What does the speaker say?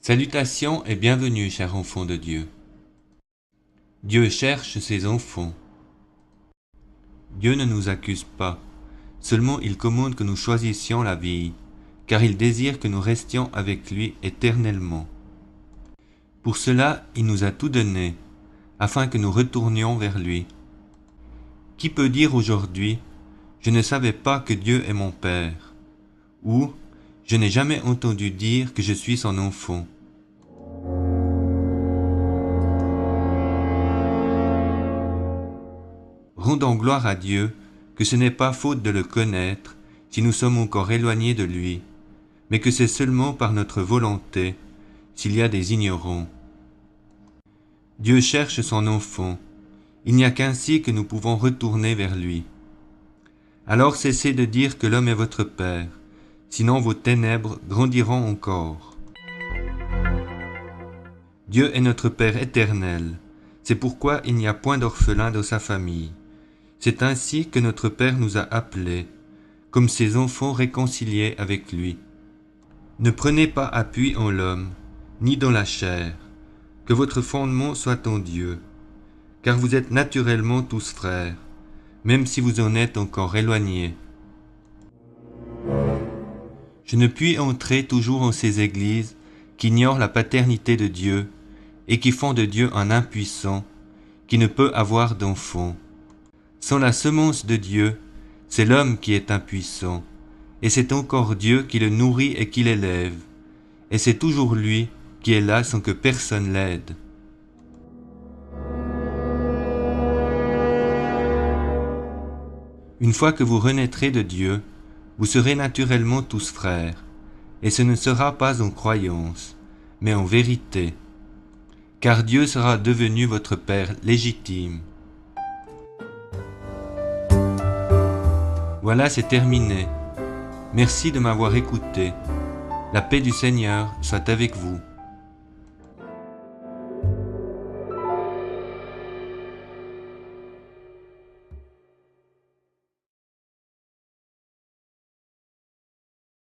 Salutations et bienvenue, chers enfants de Dieu. Dieu cherche ses enfants. Dieu ne nous accuse pas, seulement il commande que nous choisissions la vie, car il désire que nous restions avec lui éternellement. Pour cela, il nous a tout donné, afin que nous retournions vers lui. Qui peut dire aujourd'hui « Je ne savais pas que Dieu est mon Père » ou « Je n'ai jamais entendu dire que je suis son enfant ». Rendons gloire à Dieu que ce n'est pas faute de le connaître si nous sommes encore éloignés de lui, mais que c'est seulement par notre volonté s'il y a des ignorants. Dieu cherche son enfant, il n'y a qu'ainsi que nous pouvons retourner vers lui. Alors cessez de dire que l'homme est votre père, sinon vos ténèbres grandiront encore. Dieu est notre Père éternel, c'est pourquoi il n'y a point d'orphelin dans sa famille. C'est ainsi que notre Père nous a appelés, comme ses enfants réconciliés avec lui. Ne prenez pas appui en l'homme, ni dans la chair, que votre fondement soit en Dieu, car vous êtes naturellement tous frères, même si vous en êtes encore éloignés. Je ne puis entrer toujours en ces églises qui ignorent la paternité de Dieu et qui font de Dieu un impuissant, qui ne peut avoir d'enfant. Sans la semence de Dieu, c'est l'homme qui est impuissant, et c'est encore Dieu qui le nourrit et qui l'élève, et c'est toujours lui qui est là sans que personne l'aide. Une fois que vous renaîtrez de Dieu, vous serez naturellement tous frères, et ce ne sera pas en croyance, mais en vérité, car Dieu sera devenu votre Père légitime. Voilà, c'est terminé. Merci de m'avoir écouté. La paix du Seigneur soit avec vous.